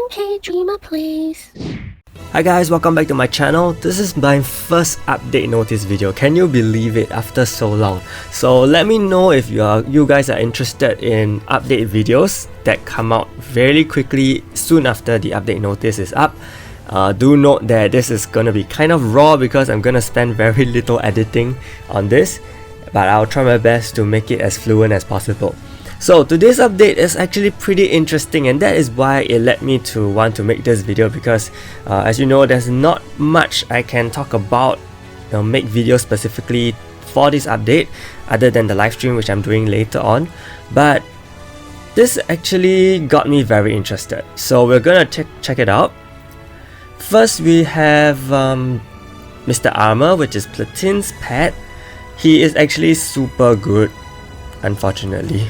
Okay, dreamer, please. Hi guys, welcome back to my channel. This is my first update notice video. Can you believe it after so long? So let me know if you guys are interested in update videos that come out very quickly soon after the update notice is up. Do note that this is gonna be kind of raw because I'm gonna spend very little editing on this, but I'll try my best to make it as fluent as possible. So today's update is actually pretty interesting, and that is why it led me to want to make this video, because as you know, there's not much I can talk about, make videos specifically for this update other than the live stream which I'm doing later on. But this actually got me very interested, so we're gonna check it out. First we have Mr. Armor, which is Platoon's pet. He is actually super good, unfortunately.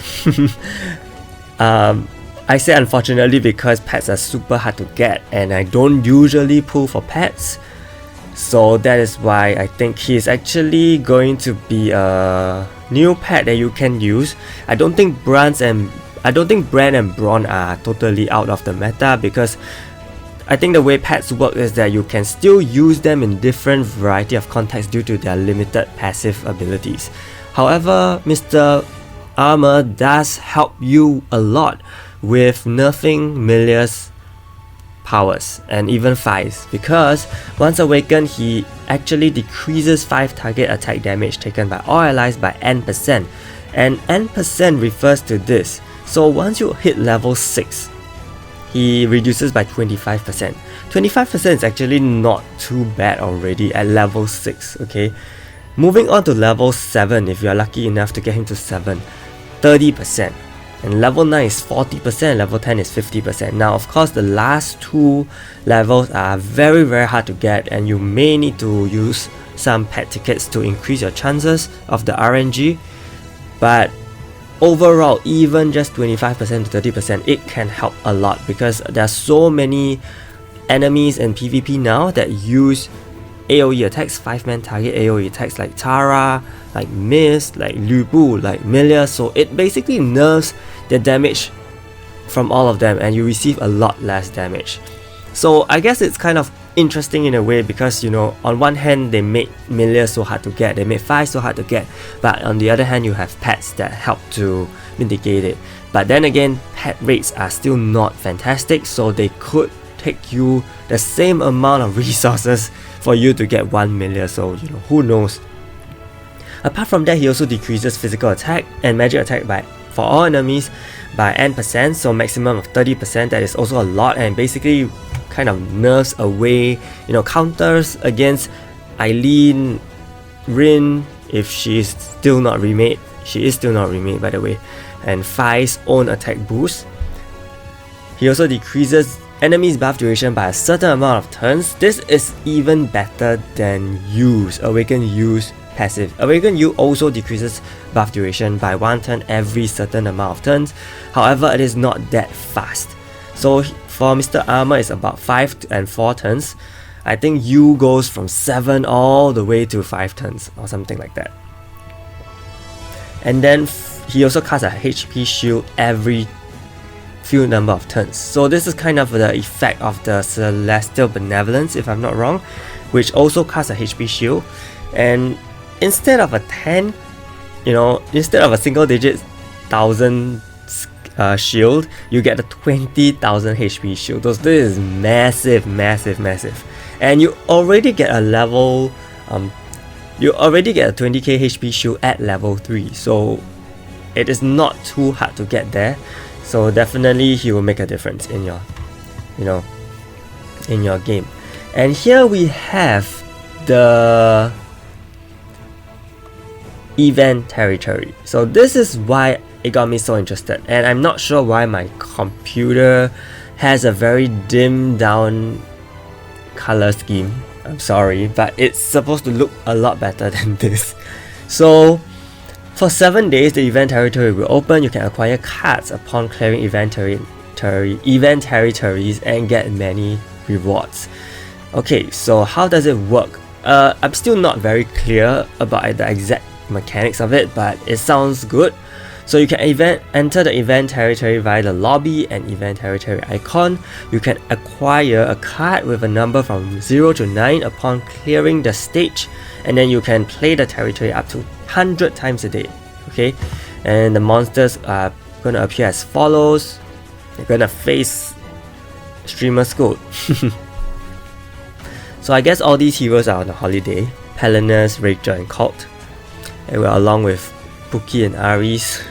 I say unfortunately because pets are super hard to get and I don't usually pull for pets, so that is why I think he's actually going to be a new pet that you can use. I don't think Brand and Brawn are totally out of the meta, because I think the way pets work is that you can still use them in different variety of contexts due to their limited passive abilities. However, Mr. Armor does help you a lot with nerfing Milia's powers and even Fi's, because once awakened he actually decreases 5 target attack damage taken by all allies by n%, and n% refers to this. So once you hit level 6, he reduces by 25%. 25% is actually not too bad already at level 6, okay? Moving on to level 7, if you are lucky enough to get him to 7, 30%. And level 9 is 40%, level 10 is 50%. Now of course the last two levels are very hard to get, and you may need to use some pet tickets to increase your chances of the RNG. But overall, even just 25% to 30%, it can help a lot, because there are so many enemies in PvP now that use AoE attacks, 5-man target AoE attacks like Tara, like Mist, like Lu Bu, like Milia, so it basically nerfs the damage from all of them and you receive a lot less damage. So I guess it's kind of interesting in a way, because you know, on one hand they made Milia so hard to get, they made Fi so hard to get, but on the other hand you have pets that help to mitigate it. But then again, pet rates are still not fantastic, so they could take you the same amount of resources for you to get 1 Milia, so you know, who knows. Apart from that, he also decreases physical attack and magic attack for all enemies by n%, so maximum of 30%. That is also a lot, and basically kind of nerfs away, you know, counters against Eileen, Rin, if she is still not remade. She is still not remade, by the way, and Fi's own attack boost. He also decreases enemies buff duration by a certain amount of turns. This is even better than Yu's Awaken Yu's passive. Awaken Yu also decreases buff duration by 1 turn every certain amount of turns. However, it is not that fast. So for Mr. Armor, it's about 5 and 4 turns. I think Yu goes from 7 all the way to 5 turns or something like that. And then he also casts a HP shield every few number of turns. So this is kind of the effect of the Celestial Benevolence, if I'm not wrong, which also casts a HP shield. And instead of a 10, you know, instead of a single digit 1000 shield, you get a 20,000 HP shield. So this is massive. And you already get a level, you already get a 20k HP shield at level 3. So it is not too hard to get there. So definitely he will make a difference in your, you know, in your game. And here we have the event territory. So this is why it got me so interested, and I'm not sure why my computer has a very dimmed down color scheme. I'm sorry, but it's supposed to look a lot better than this. So for 7 days, the event territory will open. You can acquire cards upon clearing event territories and get many rewards. Okay, so how does it work? I'm still not very clear about the exact mechanics of it, but it sounds good. So you can enter the event territory via the lobby and event territory icon. You can acquire a card with a number from 0 to 9 upon clearing the stage, and then you can play the territory up to 100 times a day. Okay, and the monsters are going to appear as follows. You're going to face Streamer Scout. So I guess all these heroes are on a holiday. Pelinus, Rager, and Colt. And we're along with Pookie and Ares.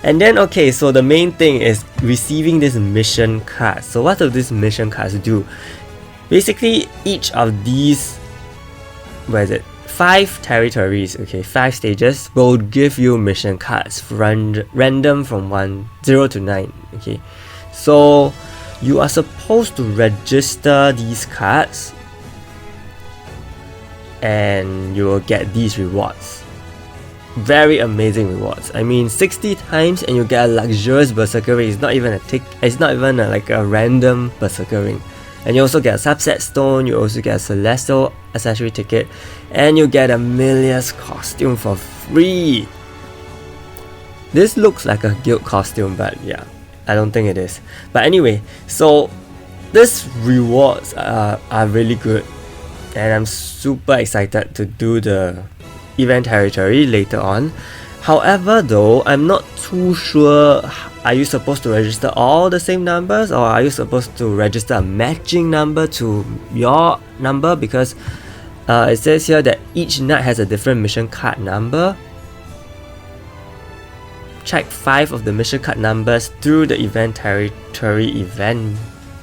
And then, okay, so the main thing is receiving this mission cards. So what do these mission cards do? Basically, each of these, 5 territories, okay, 5 stages will give you mission cards, random from 0 to 9, okay. So you are supposed to register these cards and you will get these rewards. Very amazing rewards. I mean, 60 times and you get a luxurious berserker ring. It's not even like a random berserker ring. And you also get a subset stone, you also get a celestial accessory ticket, and you get a Milius costume for free. This looks like a guild costume, but yeah, I don't think it is. But anyway, so these rewards are really good, and I'm super excited to do the event territory later on. However though, I'm not too sure, are you supposed to register all the same numbers, or are you supposed to register a matching number to your number? Because it says here that each knight has a different mission card number. Check 5 of the mission card numbers through the event territory event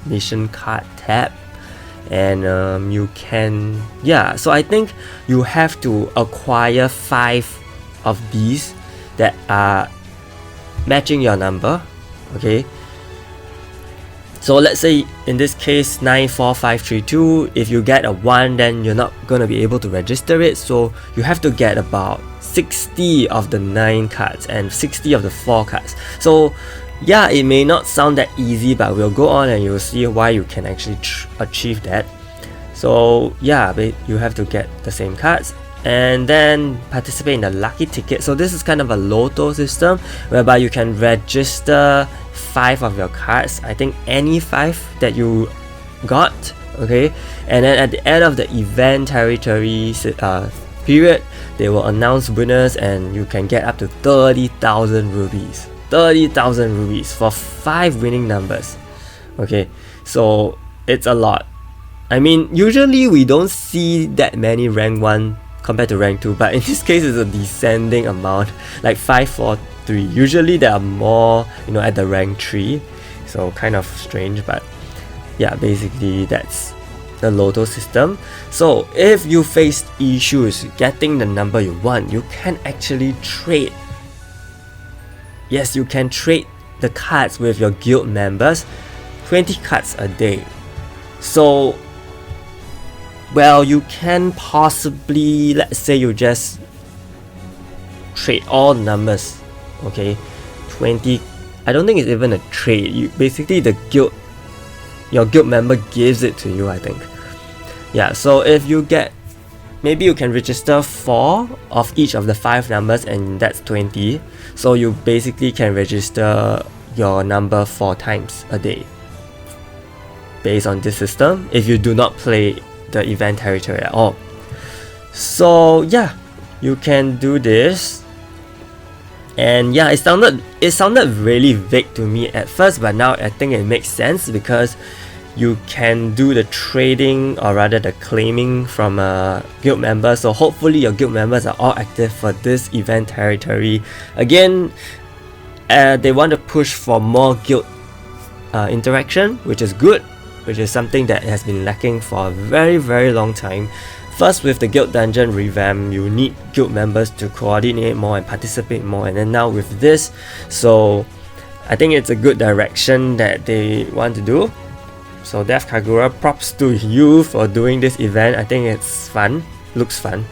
mission card tab, and you can, yeah, so I think you have to acquire 5 of these that are matching your number. Okay, so let's say in this case 94532, if you get a 1, then you're not gonna be able to register it, so you have to get about 60 of the 9 cards and 60 of the 4 cards. So yeah, it may not sound that easy, but we'll go on and you'll see why you can actually achieve that. So yeah, you have to get the same cards and then participate in the lucky ticket. So this is kind of a lotto system whereby you can register 5 of your cards, I think any 5 that you got, okay, and then at the end of the event territory period, they will announce winners and you can get up to 30,000 rubies. 30,000 rubies for 5 winning numbers. Okay, so it's a lot. I mean, usually we don't see that many rank 1 compared to rank 2, but in this case it's a descending amount, like 5, 4, 3. Usually there are more, at the rank 3, so kind of strange, but yeah, basically that's the lotto system. So if you face issues getting the number you want, you can actually trade. Yes, you can trade the cards with your guild members, 20 cards a day. So, well, you can possibly, let's say you just trade all numbers, okay, 20, I don't think it's even a trade, basically your guild member gives it to you, I think. Yeah, so if you get, maybe you can register 4 of each of the 5 numbers and that's 20. So you basically can register your number 4 times a day based on this system if you do not play the event territory at all. So yeah, you can do this. And yeah, it sounded really vague to me at first, but now I think it makes sense because you can do the trading, or rather the claiming from a guild member. So hopefully your guild members are all active for this event territory. Again, they want to push for more guild interaction, which is good, which is something that has been lacking for a very, very long time. First, with the guild dungeon revamp, you need guild members to coordinate more and participate more, and then now with this, so I think it's a good direction that they want to do. So Dev Kagura, props to you for doing this event. I think it's fun, looks fun.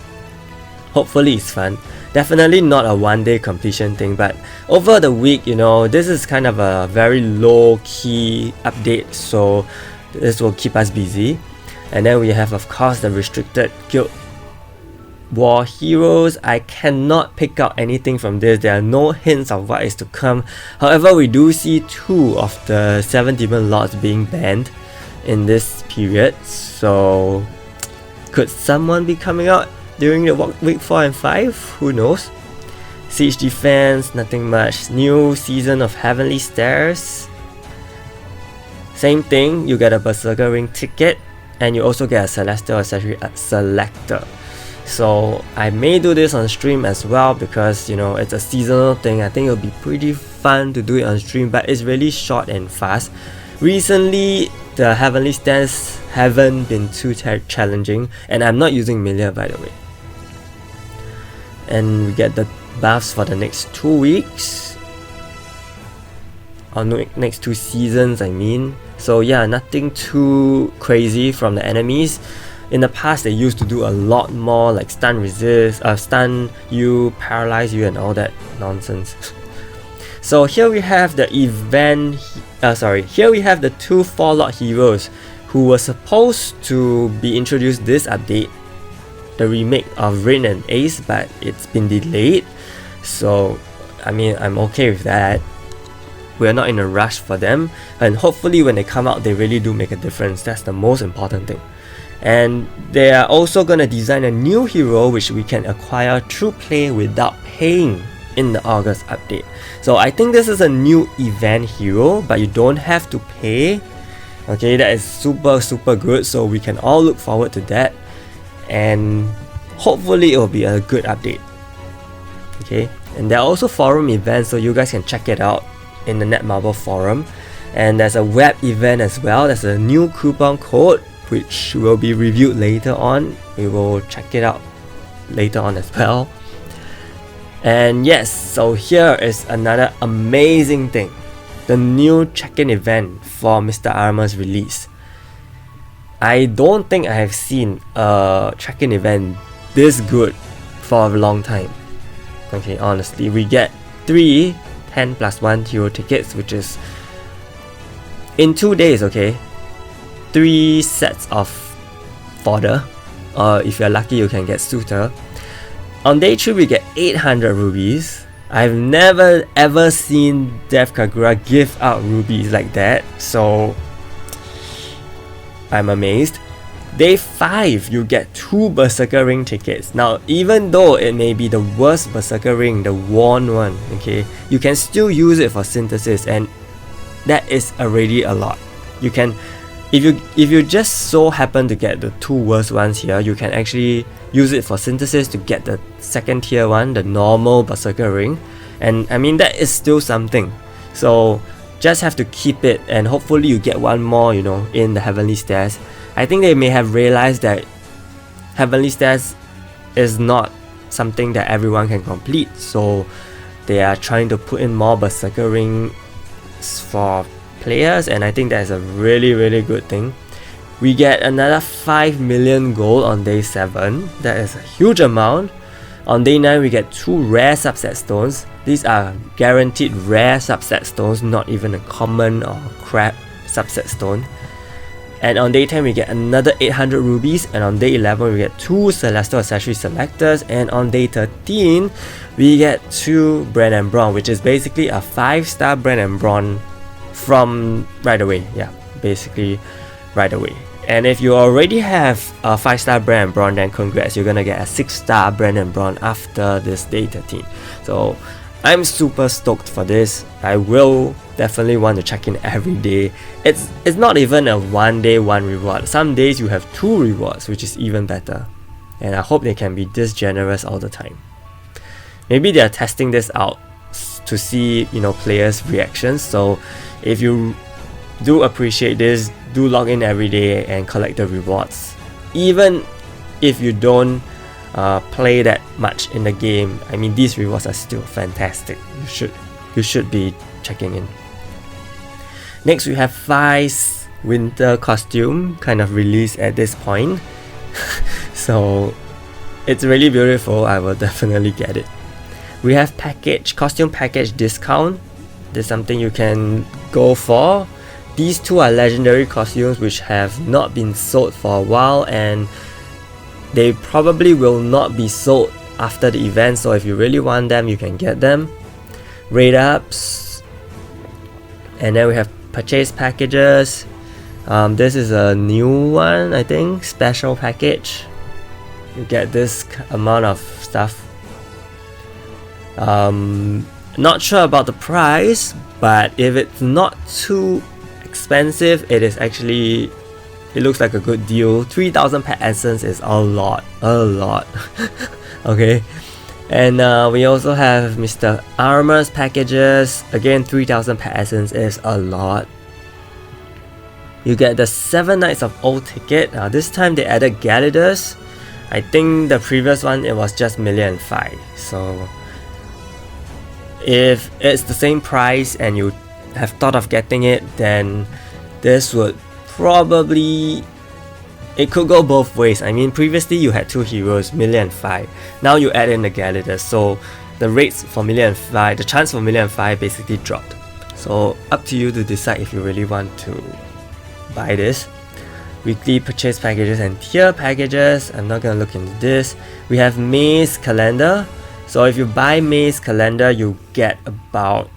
Hopefully it's fun. Definitely not a one-day completion thing, but over the week, this is kind of a very low-key update, so this will keep us busy. And then we have, of course, the restricted guild War Heroes, I cannot pick out anything from this. There are no hints of what is to come. However, we do see 2 of the 7 Demon Lords being banned in this period. So, could someone be coming out during the week 4 and 5? Who knows? Siege Defense, nothing much. New season of Heavenly Stairs. Same thing, you get a Berserker Ring ticket, and you also get a Celestial Accessory Selector. So I may do this on stream as well because, you know, it's a seasonal thing. I think it'll be pretty fun to do it on stream, but it's really short and fast. Recently, the Heavenly Stairs haven't been too challenging, and I'm not using Milia, by the way. And we get the buffs for the next 2 weeks, or no, next 2 seasons, I mean. So yeah, nothing too crazy from the enemies. In the past, they used to do a lot more, like stun resist, stun you, paralyze you, and all that nonsense. So here we have the here we have the 2 4-lot heroes who were supposed to be introduced this update, the remake of Rain and Ace, but it's been delayed. So I mean, I'm okay with that. We're not in a rush for them, and hopefully when they come out, they really do make a difference. That's the most important thing. And they are also gonna design a new hero which we can acquire through play without paying in the August update. So I think this is a new event hero, but you don't have to pay. Okay, that is super good, so we can all look forward to that, and hopefully it will be a good update. Okay, and there are also forum events, so you guys can check it out in the Netmarble forum. And there's a web event as well. There's a new coupon code which will be reviewed later on. We will check it out later on as well. And yes, so here is another amazing thing, the new check-in event for Mr. Armor's release. I don't think I have seen a check-in event this good for a long time. Okay, honestly, we get 3 10+1 hero tickets, which is in 2 days, okay? 3 sets of fodder, or if you're lucky you can get suitor. On day 3 we get 800 rubies. I've never ever seen Death Kagura give out rubies like that, so I'm amazed. Day 5 you get 2 Berserker Ring tickets. Now even though it may be the worst Berserker Ring, the worn one, okay, you can still use it for synthesis, and that is already a lot. You can, if you just so happen to get the 2 worst ones here, you can actually use it for synthesis to get the 2nd tier one, the normal Berserker Ring, and I mean that is still something. So just have to keep it, and hopefully you get one more, you know, in the Heavenly Stairs. I think they may have realized that Heavenly Stairs is not something that everyone can complete, so they are trying to put in more Berserker Rings for players, and I think that's a really good thing. We get another 5 million gold on day 7. That is a huge amount. On day 9 we get 2 rare subset stones. These are guaranteed rare subset stones, not even a common or crap subset stone. And on day 10 we get another 800 rubies, and on day 11 we get 2 Celestial Accessory Selectors, and on day 13 we get 2 Brand and Brawn, which is basically a 5-star Brand and Brawn from right away. Yeah, basically right away. And if you already have a 5-star Brand and Brawn, then congrats, you're gonna get a 6-star Brand and Brawn after this day 13. So I'm super stoked for this. I will definitely want to check in every day. It's not even a 1 day 1 reward. Some days you have 2 rewards, which is even better. And I hope they can be this generous all the time. Maybe they are testing this out to see, you know, players' reactions. So if you do appreciate this, do log in every day and collect the rewards. Even if you don't play that much in the game, I mean, these rewards are still fantastic. You should be checking in. Next we have Fi's winter costume, kind of released at this point. So it's really beautiful. I will definitely get it. We have costume package discount. This is something you can go for. These 2 are legendary costumes which have not been sold for a while, and They probably will not be sold after the event, so if you really want them, you can get them. Rate ups, and then we have purchase packages. This is a new one, I think, special package. You get this amount of stuff. Not sure about the price, but if it's not too expensive, it is actually, it looks like a good deal. 3,000 pet essence is a lot. Okay, and we also have Mr. Armor's packages. Again, 3,000 pet essence is a lot. You get the 7 Nights of Old ticket. Now this time they added Galidus. I think the previous one, it was just 1,000,005. So if it's the same price and you have thought of getting it, then this would probably, it could go both ways. I mean, previously you had 2 heroes, 1,000,005. Now you add in the Galidus, so the rates for 1,000,005, the chance for 1,000,005 basically dropped. So up to you to decide if you really want to buy this. Weekly purchase packages and tier packages. I'm not gonna look into this. We have May's calendar. So if you buy May's calendar, you get about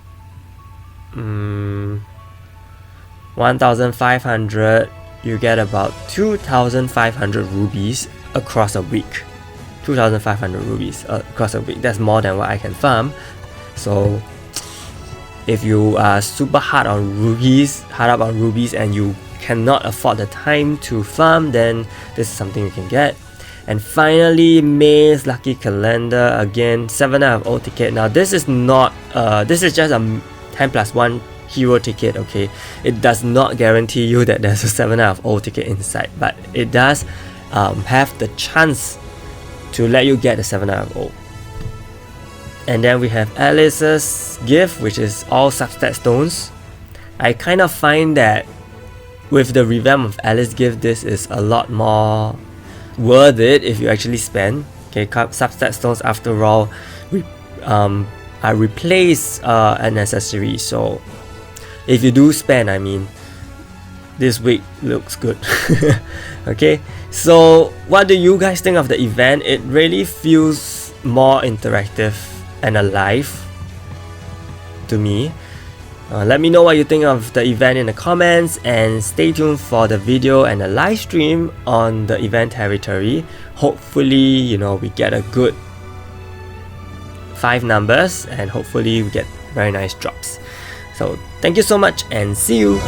1,500. You get about 2,500 rubies across a week. 2,500 rubies across a week. That's more than what I can farm. So if you are super hard up on rubies, and you cannot afford the time to farm, then this is something you can get. And finally, May's lucky calendar. Again, 7 out of 0 ticket. Now this is not this is just a 10+1 hero ticket. Okay, it does not guarantee you that there's a 7 out of 0 ticket inside, but it does have the chance to let you get a 7 out of 0. And then we have Alice's gift, which is all substat stones. I kind of find that with the revamp of Alice's gift, this is a lot more worth it if you actually spend. Okay, substat stones after all replace an accessory, so if you do spend, I mean, this week looks good. Okay, so what do you guys think of the event? It really feels more interactive and alive to me. Let me know what you think of the event in the comments, and stay tuned for the video and the live stream on the event territory. Hopefully, you know, we get a good 5 numbers, and hopefully we get very nice drops. So thank you so much, and see you.